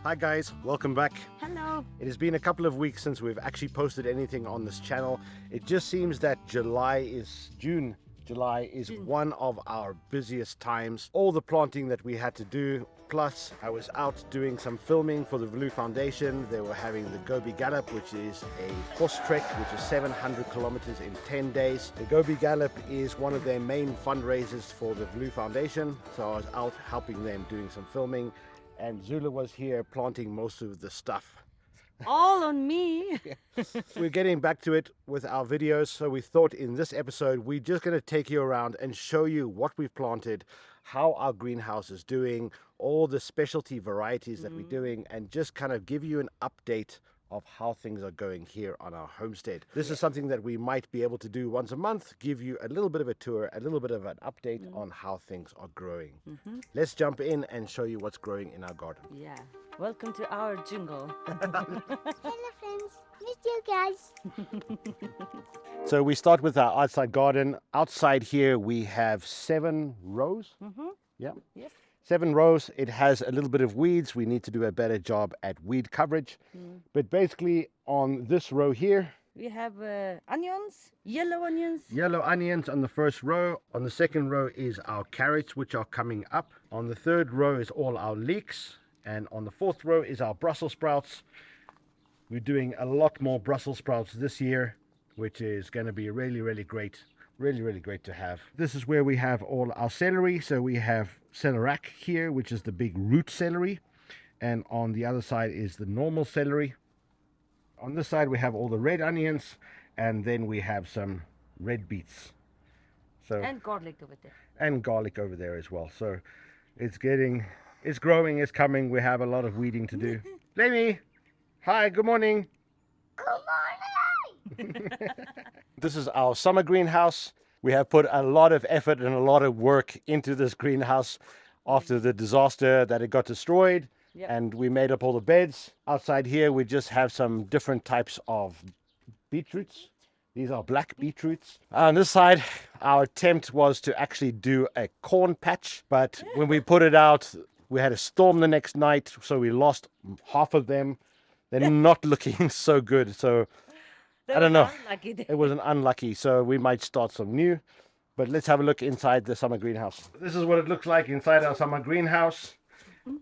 Hi guys, welcome back. Hello. It has been a couple of weeks since we've actually posted anything on this channel. It just seems that July is one of our busiest times. All the planting that we had to do, plus I was out doing some filming for the Velu Foundation. They were having the Gobi Gallop, which is a horse trek, which is 700 kilometers in 10 days. The Gobi Gallop is one of their main fundraisers for the Velu Foundation, so I was out helping them doing some filming, and Zula was here planting most of the stuff. All on me. We're getting back to it with our videos, so we thought in this episode we're just going to take you around and show you what we've planted, how our greenhouse is doing, all the specialty varieties that we're doing, and just kind of give you an update of how things are going here on our homestead. This is something that we might be able to do once a month, give you a little bit of a tour, a little bit of an update on how things are growing. Let's jump in and show you what's growing in our garden. Yeah. Welcome to our jungle. Hello friends, miss you guys. So we start with our outside garden. Outside here we have 7 rows. Yeah. Yes. 7 rows. It has a little bit of weeds. We need to do a better job at weed coverage. But basically on this row here, We have onions, yellow onions. yellow onions on the first row. On the second row is our carrots, which are coming up. On the third row is all our leeks. And on the fourth row is our Brussels sprouts. We're doing a lot more Brussels sprouts this year, which is going to be really great. Really great to have. This is where we have all our celery. So we have celeriac here, which is the big root celery. And on the other side is the normal celery. On this side we have all the red onions, and then we have some red beets. So And garlic over there. and garlic over there as well. So it's growing, it's coming. We have a lot of weeding to do. Lemmy, hi, good morning. Good morning. This is our summer greenhouse. We have put a lot of effort and a lot of work into this greenhouse after the disaster that it got destroyed. Yep. And we made up all the beds. Outside here we just have some different types of beetroots. These are black beetroots. On this side, our attempt was to actually do a corn patch, but when we put it out, we had a storm the next night, so we lost half of them. They're not looking so good, so I don't know. Unlucky. It was an unlucky, so we might start some new. But let's have a look inside the summer greenhouse. This is what it looks like inside our summer greenhouse.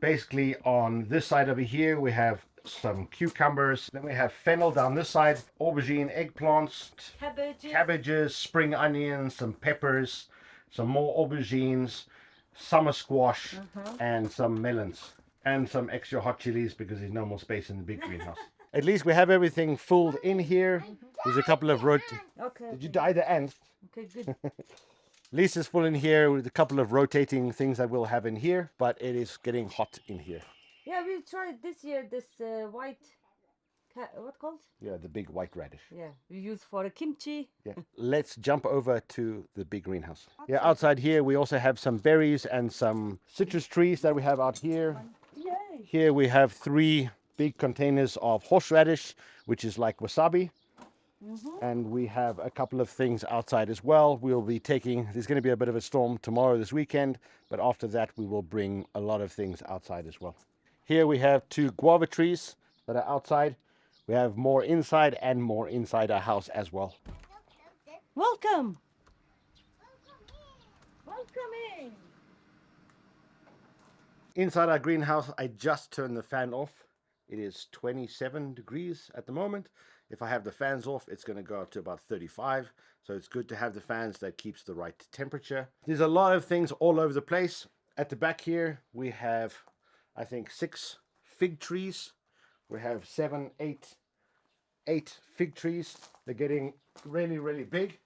Basically, on this side over here, we have some cucumbers. Then we have fennel down this side, aubergine, eggplants, cabbages, spring onions, some peppers, some more aubergines, summer squash, and some melons, and some extra hot chilies because there's no more space in the big greenhouse. At least we have everything filled in here. There's a couple of Okay. Did you dye the ends? Okay, good. At least it's full in here with a couple of rotating things that we'll have in here, but it is getting hot in here. Yeah, we tried this year this white, what called? Yeah, the big white radish. Yeah, we use for a kimchi. Yeah. Let's jump over to the big greenhouse. Yeah, outside here we also have some berries and some citrus trees that we have out here. Yay. Here we have 3 big containers of horseradish, which is like wasabi. And we have a couple of things outside as well. We'll be there's going to be a bit of a storm tomorrow, this weekend, but after that we will bring a lot of things outside as well. Here we have 2 guava trees that are outside. We have more inside and more inside our house as well. Welcome. Welcome in. Inside our greenhouse, I just turned the fan off. It is 27 degrees at the moment. If I have the fans off, it's going to go up to about 35. So it's good to have the fans that keeps the right temperature. There's a lot of things all over the place. At the back here, we have, I think, 6 fig trees. We have 7, 8 fig trees. They're getting really big.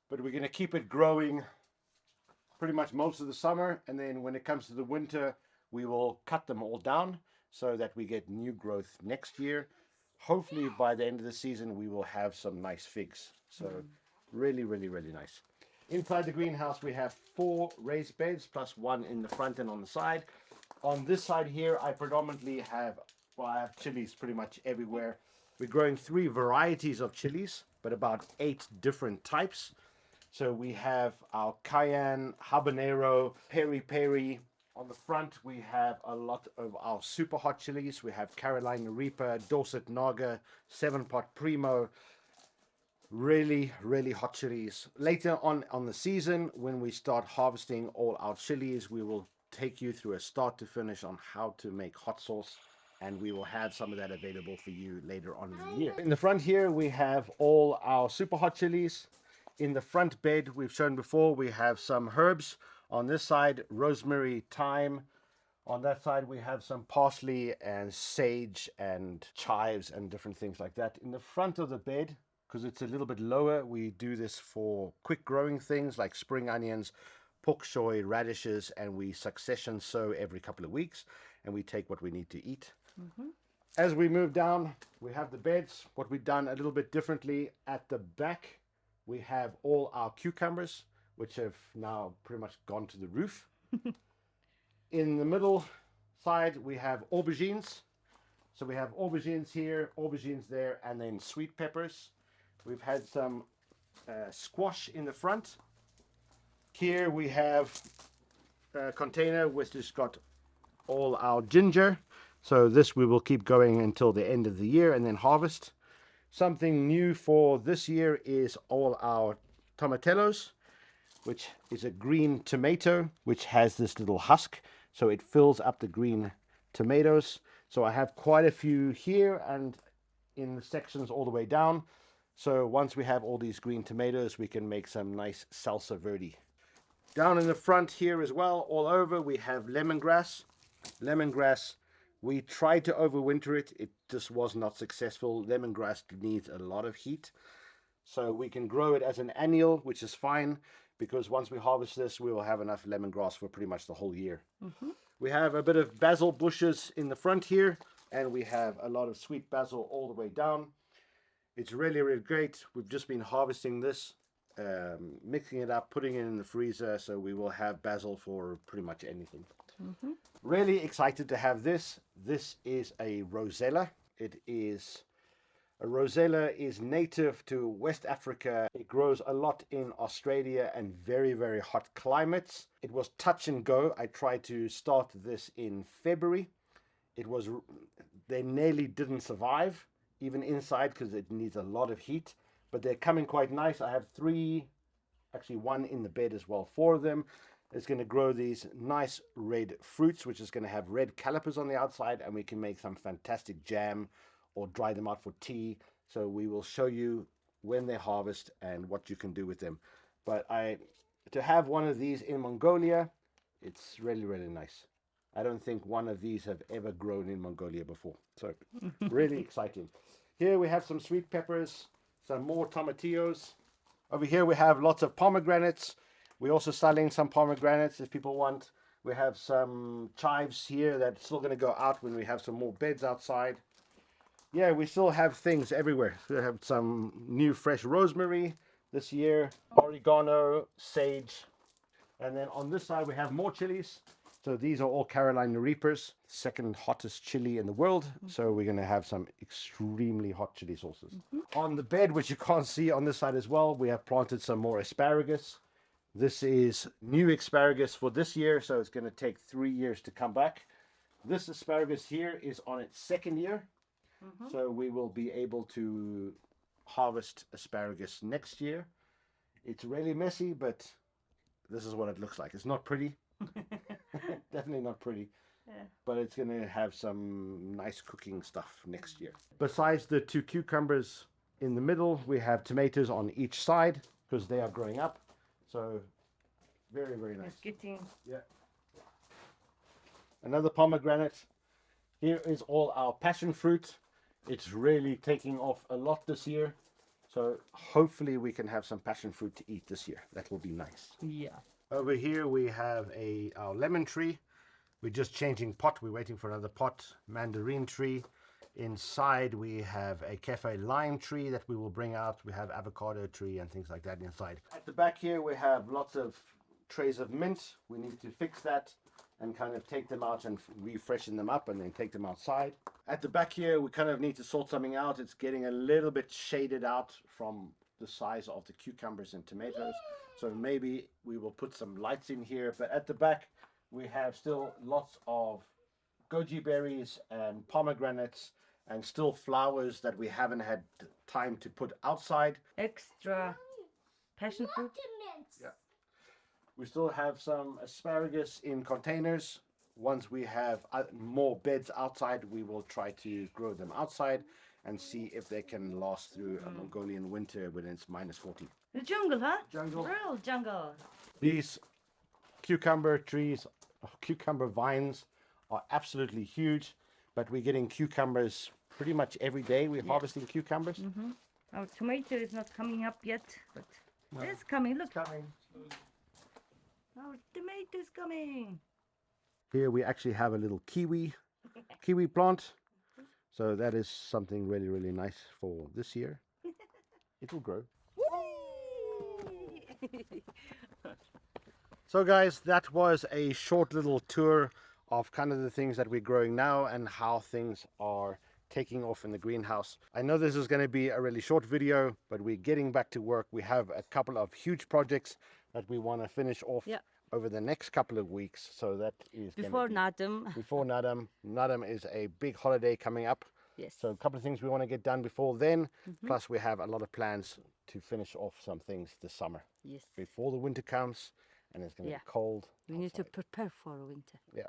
But we're going to keep it growing pretty much most of the summer. And then when it comes to the winter, we will cut them all down so that we get new growth next year. Hopefully by the end of the season we will have some nice figs. So really nice. Inside the greenhouse we have 4 raised beds plus 1 in the front and on the side. On this side here I predominantly have, well, I have chilies pretty much everywhere. We're growing 3 varieties of chilies, but about 8 different types. So we have our cayenne, habanero, peri peri. On the front, we have a lot of our super hot chilies. We have Carolina Reaper, Dorset Naga, 7-pot Primo. Really, really hot chilies. Later on the season, when we start harvesting all our chilies, we will take you through a start to finish on how to make hot sauce. And we will have some of that available for you later on in the year. In the front here, we have all our super hot chilies. In the front bed, we've shown before, we have some herbs. On this side, rosemary, thyme. On that side, we have some parsley and sage and chives and different things like that. In the front of the bed, because it's a little bit lower, we do this for quick growing things like spring onions, pak choy, radishes, and we succession sow every couple of weeks, and we take what we need to eat. As we move down, we have the beds. What we've done a little bit differently, at the back, we have all our cucumbers, which have now pretty much gone to the roof. In the middle side, we have aubergines. So we have aubergines here, aubergines there, and then sweet peppers. We've had some squash in the front. Here we have a container which has got all our ginger. So this we will keep going until the end of the year and then harvest. Something new for this year is all our tomatillos, which is a green tomato, which has this little husk. So it fills up the green tomatoes. So I have quite a few here and in the sections all the way down. So once we have all these green tomatoes, we can make some nice salsa verde. Down in the front here as well, all over, we have lemongrass. Lemongrass, we tried to overwinter it. It just was not successful. Lemongrass needs a lot of heat. So we can grow it as an annual, which is fine, because once we harvest this, we will have enough lemongrass for pretty much the whole year. We have a bit of basil bushes in the front here, and we have a lot of sweet basil all the way down. It's really, really great. We've just been harvesting this, mixing it up, putting it in the freezer, so we will have basil for pretty much anything. Really excited to have this. This is a rosella. A rosella is native to West Africa. It grows a lot in Australia and very, very hot climates. It was touch and go. I tried to start this in February. They nearly didn't survive, even inside, because it needs a lot of heat. But they're coming quite nice. I have 3, actually 1 in the bed as well, 4 of them. It's going to grow these nice red fruits, which is going to have red calipers on the outside, and we can make some fantastic jam or dry them out for tea. So we will show you when they harvest and what you can do with them. But to have one of these in Mongolia, it's really, really nice. I don't think one of these have ever grown in Mongolia before. So really exciting. Here we have some sweet peppers, some more tomatillos. Over here we have lots of pomegranates. We're also selling some pomegranates if people want. We have some chives here that's still going to go out when we have some more beds outside. Yeah, we still have things everywhere. We have some new fresh rosemary this year, oregano, sage. And then on this side we have more chilies. So these are all Carolina Reapers, second hottest chili in the world. So we're going to have some extremely hot chili sauces. On the bed, which you can't see on this side as well, we have planted some more asparagus. This is new asparagus for this year, so it's going to take 3 years to come back. This asparagus here is on its 2nd year. So we will be able to harvest asparagus next year. It's really messy, but this is what it looks like. It's not pretty. Definitely not pretty. Yeah. But it's going to have some nice cooking stuff next year. Besides the 2 cucumbers in the middle, we have tomatoes on each side because they are growing up. So very, very nice. It's getting... Yeah. Another pomegranate. Here is all our passion fruit. It's really taking off a lot this year. So hopefully we can have some passion fruit to eat this year. That will be nice. Yeah. Over here we have our lemon tree. We're just changing pot. We're waiting for another pot. Mandarin tree. Inside we have a cafe lime tree that we will bring out. We have avocado tree and things like that inside. At the back here we have lots of trays of mint. We need to fix that and kind of take them out and refreshen them up and then take them outside. At the back here we kind of need to sort something out. It's getting a little bit shaded out from the size of the cucumbers and tomatoes. So maybe we will put some lights in here. But at the back We have still lots of goji berries and pomegranates and still flowers that we haven't had time to put outside. Extra passion fruit. Watermelons. Yeah. We still have some asparagus in containers. Once we have more beds outside, we will try to grow them outside and see if they can last through a Mongolian winter when it's -40. The jungle, huh? Jungle. Real jungle. These cucumber trees, cucumber vines are absolutely huge, but we're getting cucumbers pretty much every day. We're harvesting cucumbers. Our tomato is not coming up yet, but it's coming. Look, Coming. our tomato is coming. Here we actually have a little kiwi plant. So that is something really, really nice for this year. It will grow. So guys, that was a short little tour of kind of the things that we're growing now and how things are taking off in the greenhouse. I know this is going to be a really short video, but we're getting back to work. We have a couple of huge projects that we want to finish off over the next couple of weeks. So that is Before Nadam. before Nadam. Nadam is a big holiday coming up. Yes. So a couple of things we want to get done before then. Plus we have a lot of plans to finish off some things this summer. Yes. Before the winter comes and it's going to be cold. We need to prepare for winter. Yeah.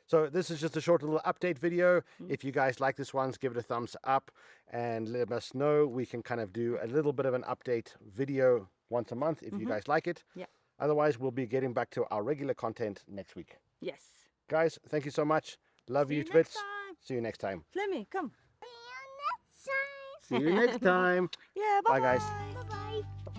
So this is just a short little update video. If you guys like this one, give it a thumbs up and let us know. We can kind of do a little bit of an update video once a month if you guys like it. Yeah. Otherwise, we'll be getting back to our regular content next week. Yes. Guys, thank you so much. Love See you you to next bits. time. See you next time. Flemmy, come. See you next time. See you next time. Yeah, Bye, bye. guys. Bye-bye.